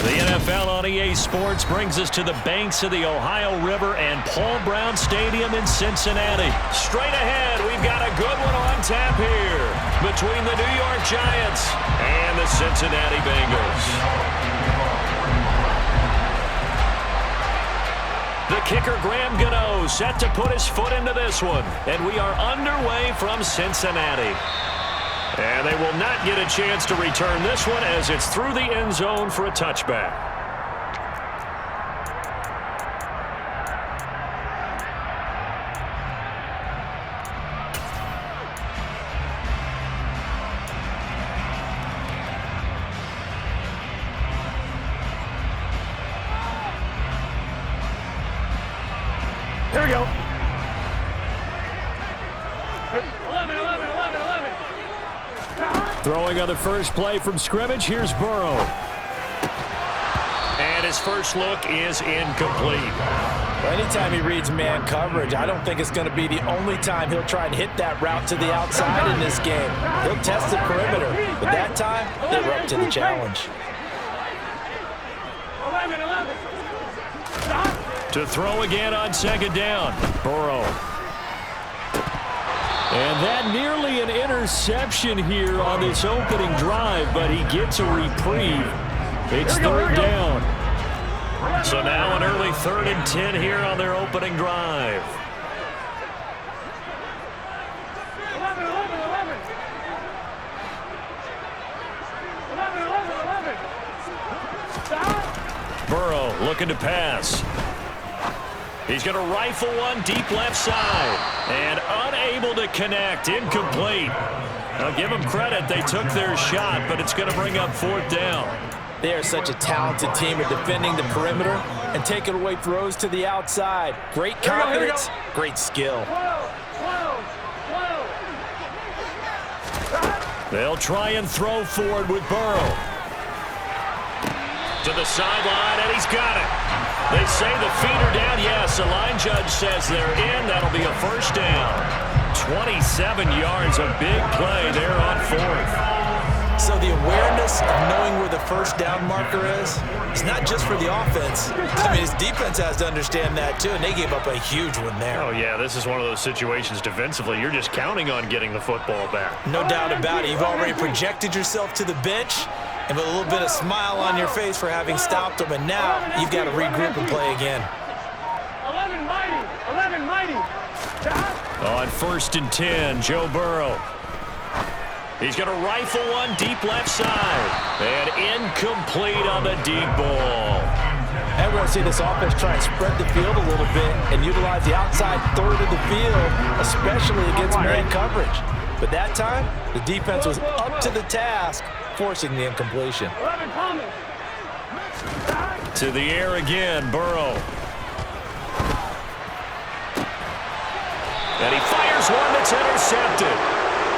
The NFL on EA Sports brings us to the banks of the Ohio River and Paul Brown Stadium in Cincinnati. Straight ahead, we've got a good one on tap here between the New York Giants and the Cincinnati Bengals. The kicker, Graham Gano, set to put his foot into this one. And we are underway from Cincinnati. And they will not get a chance to return this one as it's through the end zone for a touchback. Here we go. 11. Throwing on the first play from scrimmage, here's Burrow. And his first look is incomplete. Well, anytime he reads man coverage, I don't think it's going to be the only time he'll try and hit that route to the outside in this game. He'll test the perimeter, but that time, they were up to the challenge. 11. To throw again on second down, Burrow. And that nearly an interception here on this opening drive, but he gets a reprieve. It's third down. So now an early 3rd and 10 here on their opening drive. 11. Burrow looking to pass. He's going to rifle one deep left side. And unable to connect. Incomplete. I'll give them credit. They took their shot, but it's going to bring up 4th down. They are such a talented team at defending the perimeter and taking away throws to the outside. Great confidence, great skill. They'll try and throw forward with Burrow. To the sideline, and he's got it. They say the feet are down. Yes, the line judge says they're in. That'll be a first down. 27 yards, a big play there on 4th. So the awareness of knowing where the first down marker is not just for the offense. I mean, his defense has to understand that too, and they gave up a huge one there. Oh, yeah, this is one of those situations defensively. You're just counting on getting the football back. No doubt about it. You've already projected yourself to the bench and with a little bit of smile on your face for having stopped them, and now you've got to regroup and play again. 11 mighty. On 1st and 10, Joe Burrow. He's going to rifle one deep left side. And incomplete on the deep ball. And we're going to see this offense try and spread the field a little bit and utilize the outside 3rd of the field, especially against man coverage. But that time, the defense was up to the task, forcing the incompletion. To the air again, Burrow. And he fires one that's intercepted.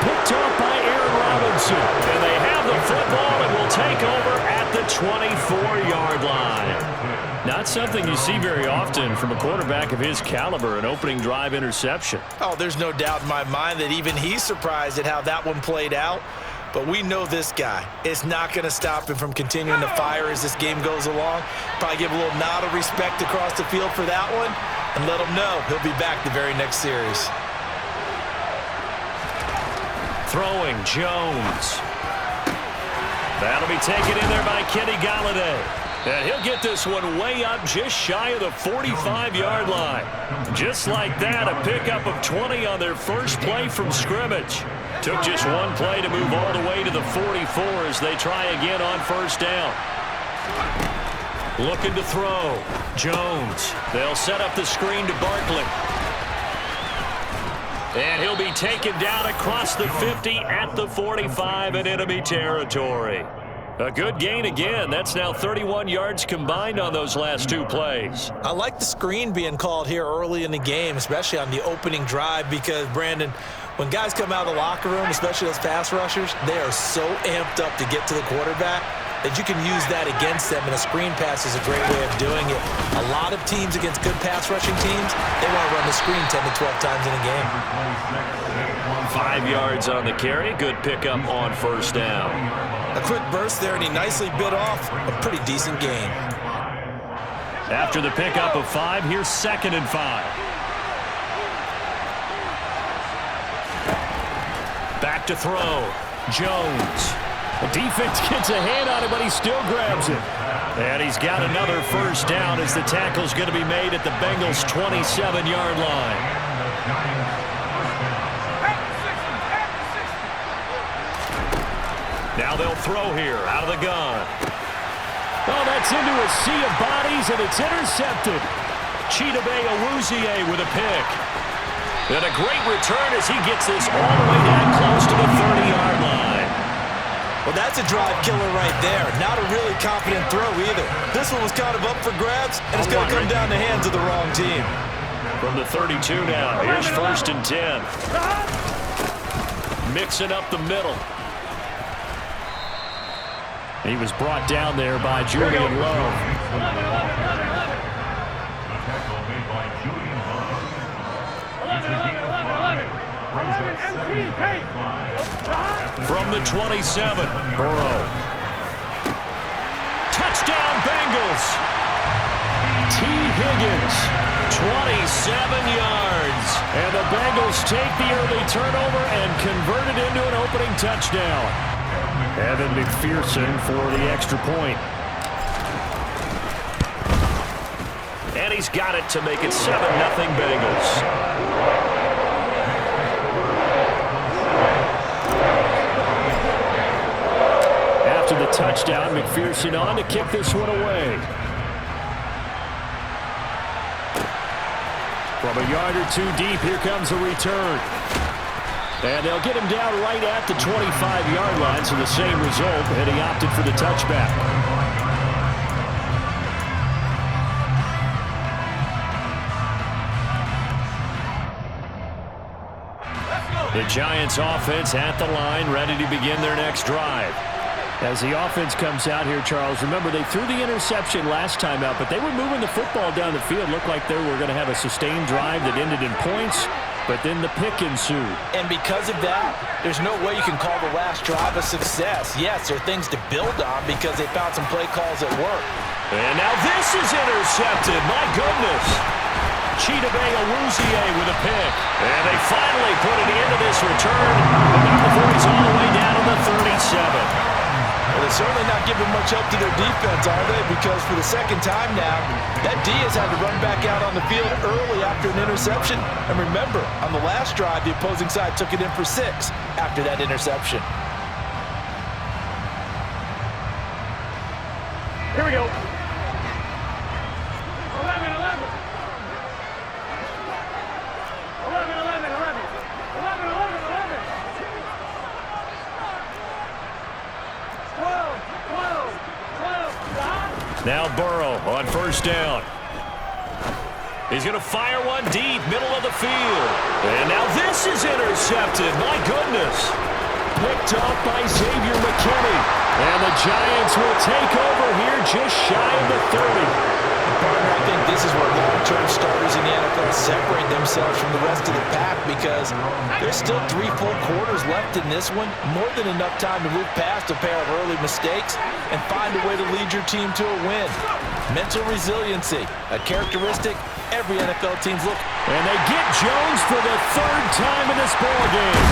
Picked off by Aaron Robinson. And they have the football and will take over at the 24-yard line. Not something you see very often from a quarterback of his caliber, an opening drive interception. Oh, there's no doubt in my mind that even he's surprised at how that one played out. But we know this guy is not going to stop him from continuing to fire as this game goes along. Probably give a little nod of respect across the field for that one and let him know he'll be back the very next series. Throwing, Jones. That'll be taken in there by Kenny Golladay. And he'll get this one way up just shy of the 45-yard line. Just like that, a pickup of 20 on their first play from scrimmage. Took just one play to move all the way to the 44 as they try again on 1st down. Looking to throw. Jones. They'll set up the screen to Barkley. And he'll be taken down across the 50 at the 45 in enemy territory. A good gain again. That's now 31 yards combined on those last 2 plays. I like the screen being called here early in the game, especially on the opening drive, because, Brandon, when guys come out of the locker room, especially those pass rushers, they are so amped up to get to the quarterback that you can use that against them, and a screen pass is a great way of doing it. A lot of teams against good pass rushing teams, they want to run the screen 10 to 12 times in a game. 5 yards on the carry. Good pickup on 1st down. A quick burst there, and he nicely bit off a pretty decent gain. After the pickup of 5, here's 2nd and 5. Back to throw. Jones. The defense gets a hand on it, but he still grabs it. And he's got another first down as the tackle's going to be made at the Bengals' 27-yard line. Now they'll throw here out of the gun. Oh, that's into a sea of bodies, and it's intercepted. Chidobe Awuzie with a pick. And a great return as he gets this all the way down close to the 30-yard line. Well, that's a drive killer right there. Not a really confident throw either. This one was kind of up for grabs, and it's going to come down the hands of the wrong team. From the 32 now, here's 1st and 10. Mixing up the middle. He was brought down there by Julian Love. From the 27, Burrow. Touchdown, Bengals. T. Higgins, 27 yards. And the Bengals take the early turnover and convert it into an opening touchdown. Evan McPherson for the extra point. And he's got it to make it 7-0 Bengals. After the touchdown, McPherson on to kick this one away. From a yard or two deep, here comes a return. And they'll get him down right at the 25-yard line, so the same result, and he opted for the touchback. The Giants offense at the line, ready to begin their next drive. As the offense comes out here, Charles, remember they threw the interception last time out, but they were moving the football down the field. Looked like they were going to have a sustained drive that ended in points, but then the pick ensued. And because of that, there's no way you can call the last drive a success. Yes, there are things to build on because they found some play calls at work. And now this is intercepted. My goodness. Chidobe Awuzie with a pick. And they finally put an end to this return. But not before he's all the way down to the 37. Well, they're certainly not giving much help to their defense, are they? Because for the second time now, that D has had to run back out on the field early after an interception. And remember, on the last drive, the opposing side took it in for 6 after that interception. Here we go. 11. 12. Now Burrow on first down. He's going to fire one deep, middle of the field. And now this is intercepted. My goodness. Picked up by Xavier McKinney. And the Giants will take over here just shy of the 30. Partner, I think this is where long-term starters in the NFL separate themselves from the rest of the pack because there's still 3 full quarters left in this one. More than enough time to move past a pair of early mistakes and find a way to lead your team to a win. Mental resiliency, a characteristic every NFL team's look. And they get Jones for the 3rd time in this ballgame.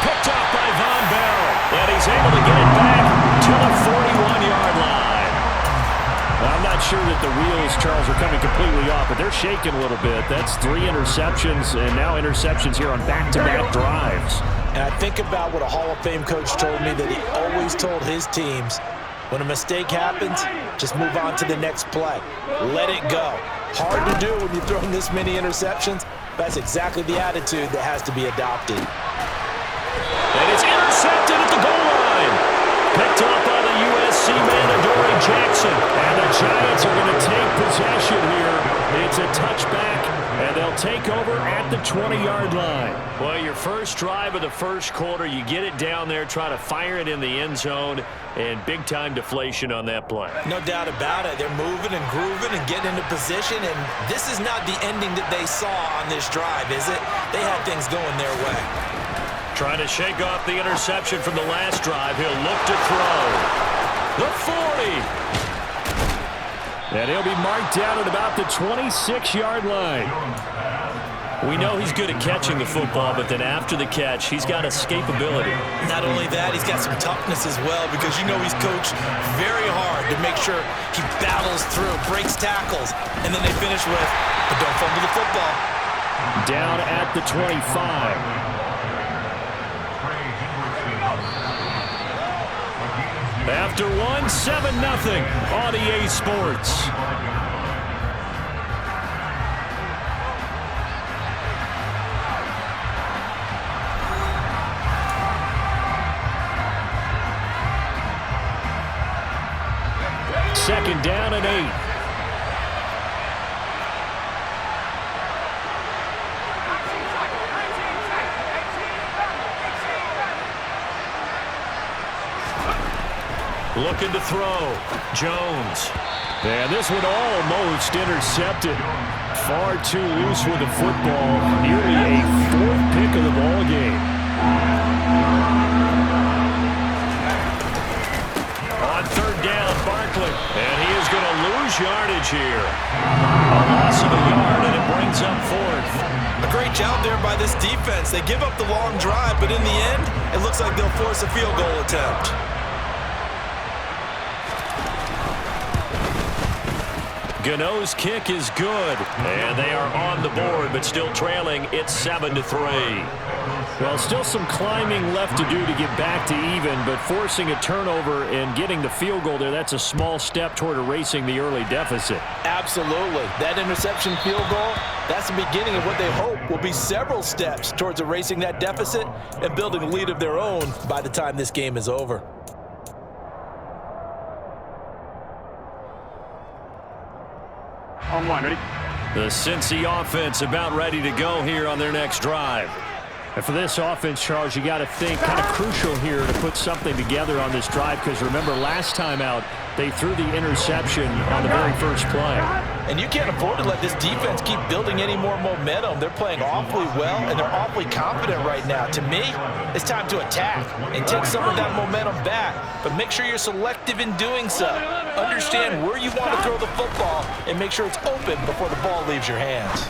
Picked off by Von Bell. And he's able to get it back to the 41-yard line. I'm not sure that the wheels, Charles, are coming completely off, but they're shaking a little bit. That's 3 interceptions, and now interceptions here on back-to-back drives. And I think about what a Hall of Fame coach told me that he always told his teams, when a mistake happens, just move on to the next play. Let it go. Hard to do when you're throwing this many interceptions. That's exactly the attitude that has to be adopted. And it's intercepted at the goal line. Picked up by the USC man, Adoree Jackson. And the Giants are going to take possession here. It's a touchback, and they'll take over at the 20-yard line. Well, your first drive of the first quarter, you get it down there, try to fire it in the end zone, and big-time deflation on that play. No doubt about it. They're moving and grooving and getting into position, and this is not the ending that they saw on this drive, is it? They had things going their way. Trying to shake off the interception from the last drive. He'll look to throw. The 40. And he'll be marked down at about the 26-yard line. We know he's good at catching the football, but then after the catch, he's got escapability. Not only that, he's got some toughness as well, because you know he's coached very hard to make sure he battles through, breaks tackles, and then they finish with, but don't fumble the football. Down at the 25. After one, 7-0 on EA Sports. Second down and 8. Looking to throw. Jones. And this one almost intercepted. Far too loose with the football. Nearly a 4th pick of the ball game. On third down, Barkley. And he is going to lose yardage here. A loss of a yard, and it brings up 4th. A great job there by this defense. They give up the long drive, but in the end, it looks like they'll force a field goal attempt. Gano's kick is good, and they are on the board, but still trailing. It's 7-3. Well, still some climbing left to do to get back to even, but forcing a turnover and getting the field goal there, that's a small step toward erasing the early deficit. Absolutely. That interception field goal, that's the beginning of what they hope will be several steps towards erasing that deficit and building a lead of their own by the time this game is over. On one, ready? The Cincy offense about ready to go here on their next drive. And for this offense, Charles, you got to think kind of crucial here to put something together on this drive, because remember last time out they threw the interception on the very first play. And you can't afford to let this defense keep building any more momentum. They're playing awfully well, and they're awfully confident right now. To me, it's time to attack and take some of that momentum back, but make sure you're selective in doing so. Understand where you want to throw the football and make sure it's open before the ball leaves your hands.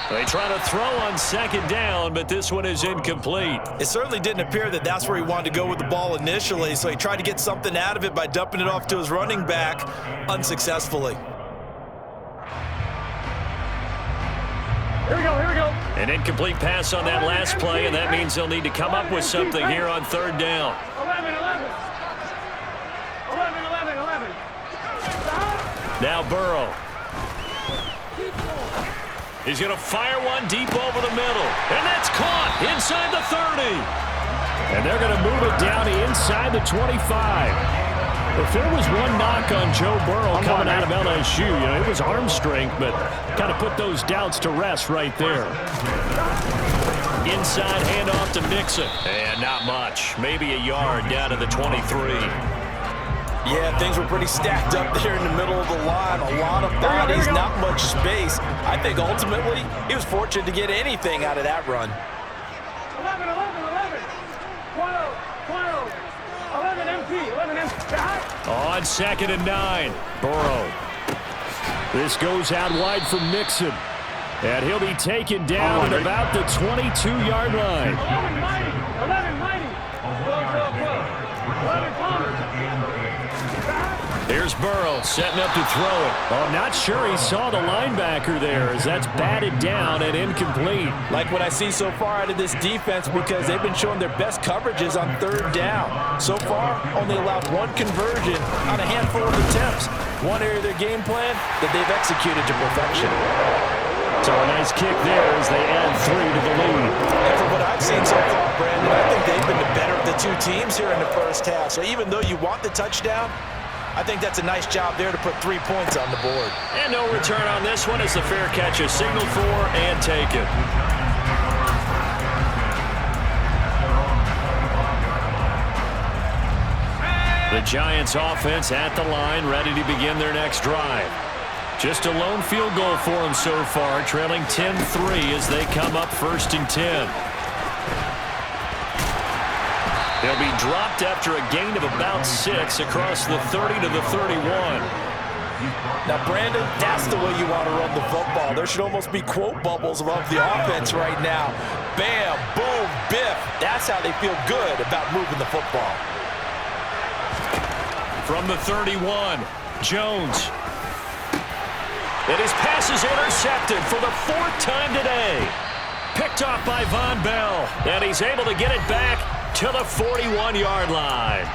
They try to throw on second down, but this one is incomplete. It certainly didn't appear that that's where he wanted to go with the ball initially, so he tried to get something out of it by dumping it off to his running back unsuccessfully. Here we go, here we go. An incomplete pass on that last play, and that means they'll need to come up with something here on third down. 11. Now Burrow. He's going to fire one deep over the middle. And that's caught inside the 30. And they're going to move it down inside the 25. If there was one knock on Joe Burrow coming out of LSU, you know, it was arm strength, but kind of put those doubts to rest right there. Inside handoff to Mixon. And not much. Maybe a yard down to the 23. Yeah, things were pretty stacked up there in the middle of the line. A lot of bodies, not much space. I think ultimately he was fortunate to get anything out of that run. 11. 11 empty. On second and 9, Burrow. This goes out wide for Mixon. And he'll be taken down at about the 22-yard line. 11 mighty. 11 Palmer. Here's Burrow setting up to throw it. Oh, not sure he saw the linebacker there, as that's batted down and incomplete. Like what I see so far out of this defense, because they've been showing their best coverages on third down. So far, only allowed one conversion on a handful of attempts. One area of their game plan that they've executed to perfection. So a nice kick there as they add 3 to the lead. And from what I've seen so far, Brandon, I think they've been the better of the two teams here in the first half. So even though you want the touchdown, I think that's a nice job there to put 3 points on the board. And no return on this one as the fair catch is signaled for and taken. The Giants offense at the line, ready to begin their next drive. Just a lone field goal for them so far, trailing 10-3 as they come up 1st and 10. He'll be dropped after a gain of about 6 across the 30 to the 31. Now, Brandon, that's the way you want to run the football. There should almost be quote bubbles above the offense right now. Bam, boom, biff. That's how they feel good about moving the football. From the 31, Jones. And his pass is intercepted for the 4th time today. Picked off by Von Bell. And he's able to get it back to the 41-yard line.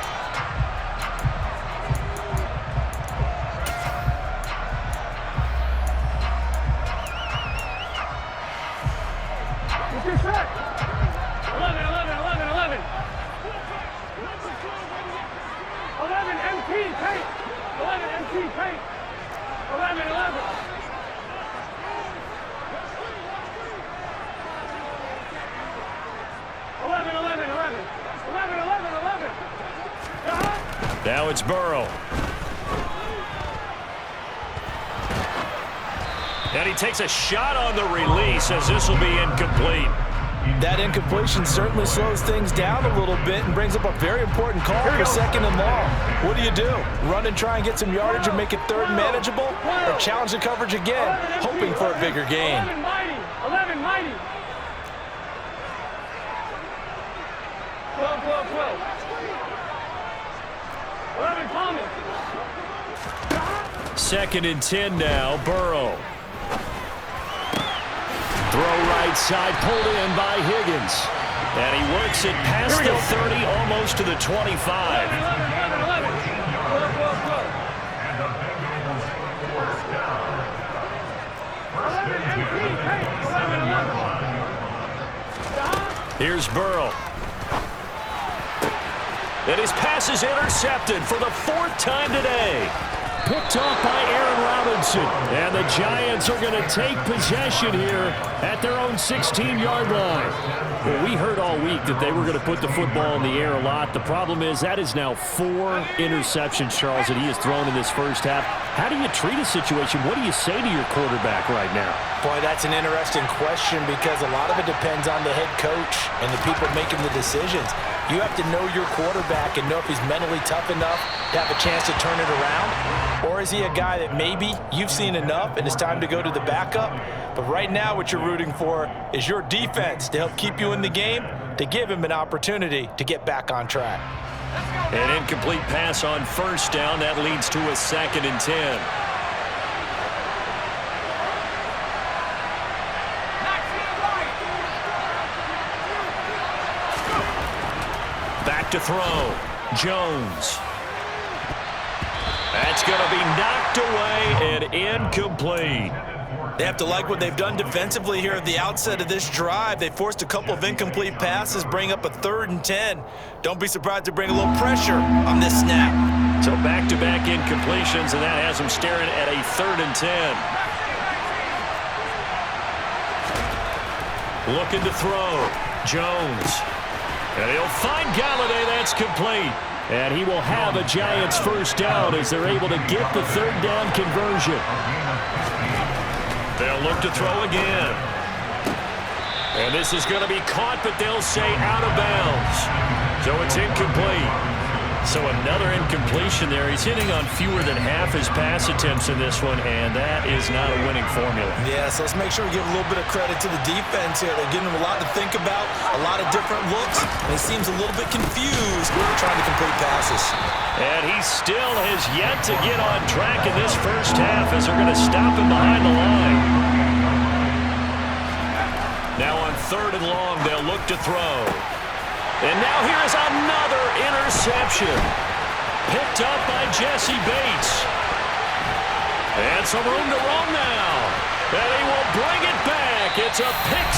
What's your set? 11, 11, 11, 11. 11 MT tape. 11 MT tape. 11, 11. 11, 11, 11. 11, 11, 11. Now it's Burrow. And he takes a shot on the release as this will be incomplete. That incompletion certainly slows things down a little bit and brings up a very important call for 2nd and long. What do? Run and try and get some yardage and make it 3rd and manageable? Or challenge the coverage again, hoping for a bigger gain? 11 mighty. 11 mighty. 12, 12, 12. 11 Thomas. 2nd and 10 now, Burrow. Throw right side, pulled in by Higgins. And he works it past the 30, almost to the 25. 11, 11, 11. 12, 12, 12. 11 MT tape. 11, 11. Here's Burrow. And his pass is intercepted for the 4th time today. Picked off by Aaron Robinson. And the Giants are going to take possession here at their own 16-yard line. Well, we heard all week that they were going to put the football in the air a lot. The problem is that is now 4 interceptions, Charles, that he has thrown in this first half. How do you treat a situation? What do you say to your quarterback right now? Boy, that's an interesting question because a lot of it depends on the head coach and the people making the decisions. You have to know your quarterback and know if he's mentally tough enough to have a chance to turn it around. Or is he a guy that maybe you've seen enough and it's time to go to the backup? But right now what you're rooting for is your defense to help keep you in the game, to give him an opportunity to get back on track. An incomplete pass on 1st down. That leads to a 2nd and 10. Back to throw. Jones. That's going to be knocked away and incomplete. They have to like what they've done defensively here at the outset of this drive. They forced a couple of incomplete passes, bring up a 3rd and 10. Don't be surprised to bring a little pressure on this snap. So back-to-back incompletions, and that has them staring at a 3rd and 10. Looking to throw. Jones. And he'll find Galladay. That's complete. And he will have a Giants 1st down as they're able to get the 3rd down conversion. They'll look to throw again. And this is going to be caught, but they'll say out of bounds. So it's incomplete. So another incompletion there. He's hitting on fewer than half his pass attempts in this one, and that is not a winning formula. Yeah, so let's make sure we give a little bit of credit to the defense here. They're giving him a lot to think about, a lot of different looks, and he seems a little bit confused trying to complete passes. And he still has yet to get on track in this first half as they're going to stop him behind the line. Now on 3rd and long, they'll look to throw. And now here is another interception. Picked up by Jesse Bates. And some room to roam now. And he will bring it back. It's a pick.